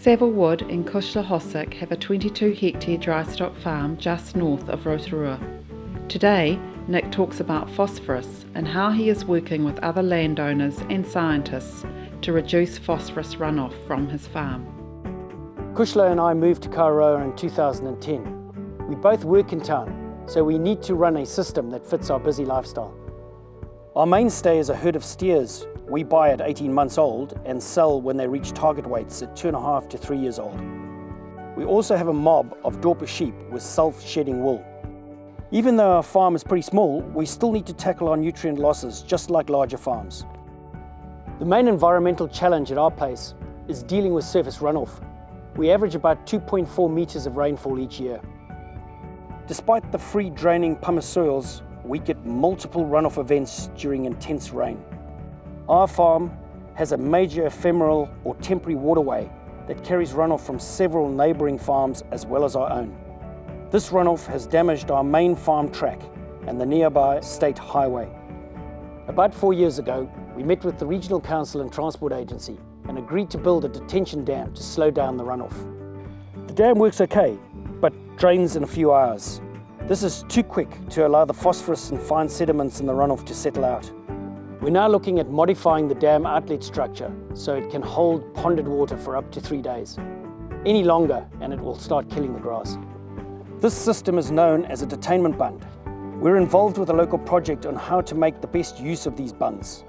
Saville-Wood and Cushla have a 22-hectare dry stock farm just north of Rotorua. Today, Nick talks about phosphorus and how he is working with other landowners and scientists to reduce phosphorus runoff from his farm. Cushla and I moved to Rotorua in 2010. We both work in town, so we need to run a system that fits our busy lifestyle. Our mainstay is a herd of steers we buy at 18 months old and sell when they reach target weights at 2.5 to 3 years old. We also have a mob of Dorper sheep with self-shedding wool. Even though our farm is pretty small, we still need to tackle our nutrient losses just like larger farms. The main environmental challenge at our place is dealing with surface runoff. We average about 2.4 metres of rainfall each year. Despite the free draining pumice soils, we get multiple runoff events during intense rain. Our farm has a major ephemeral or temporary waterway that carries runoff from several neighbouring farms as well as our own. This runoff has damaged our main farm track and the nearby state highway. About 4 years ago, we met with the Regional Council and Transport Agency and agreed to build a detention dam to slow down the runoff. The dam works okay, but drains in a few hours. This is too quick to allow the phosphorus and fine sediments in the runoff to settle out. We're now looking at modifying the dam outlet structure so it can hold ponded water for up to 3 days. Any longer and it will start killing the grass. This system is known as a detainment bund. We're involved with a local project on how to make the best use of these bunds.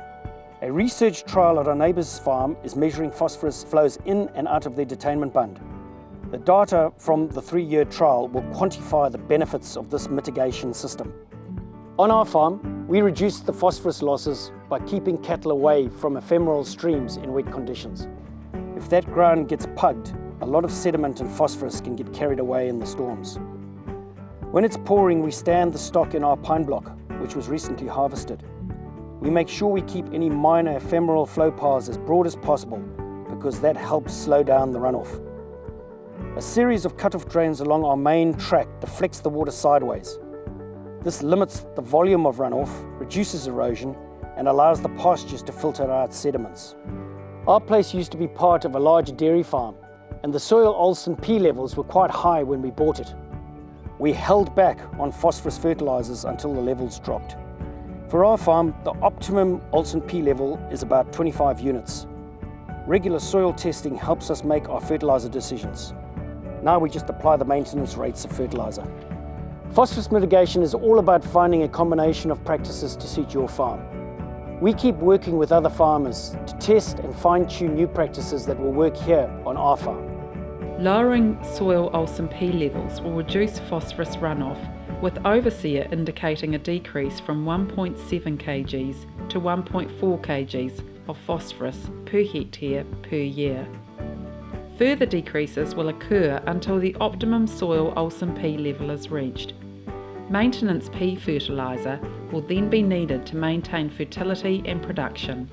A research trial at our neighbour's farm is measuring phosphorus flows in and out of their detainment bund. The data from the 3-year trial will quantify the benefits of this mitigation system. On our farm, we reduce the phosphorus losses by keeping cattle away from ephemeral streams in wet conditions. If that ground gets pugged, a lot of sediment and phosphorus can get carried away in the storms. When it's pouring, we stand the stock in our pine block, which was recently harvested. We make sure we keep any minor ephemeral flow paths as broad as possible because that helps slow down the runoff. A series of cut-off drains along our main track deflects the water sideways. This limits the volume of runoff, reduces erosion, and allows the pastures to filter out sediments. Our place used to be part of a large dairy farm, and the soil Olsen P levels were quite high when we bought it. We held back on phosphorus fertilizers until the levels dropped. For our farm, the optimum Olsen P level is about 25 units. Regular soil testing helps us make our fertilizer decisions. Now we just apply the maintenance rates of fertilizer. Phosphorus mitigation is all about finding a combination of practices to suit your farm. We keep working with other farmers to test and fine-tune new practices that will work here on our farm. Lowering soil Olsen P levels will reduce phosphorus runoff, with overseer indicating a decrease from 1.7 kgs to 1.4 kgs of phosphorus per hectare per year. Further decreases will occur until the optimum soil Olsen P level is reached. Maintenance P fertiliser will then be needed to maintain fertility and production.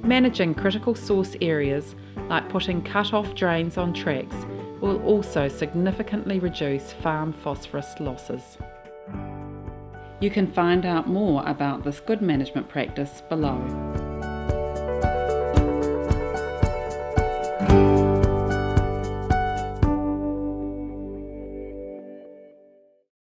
Managing critical source areas like putting cut-off drains on tracks will also significantly reduce farm phosphorus losses. You can find out more about this good management practice below.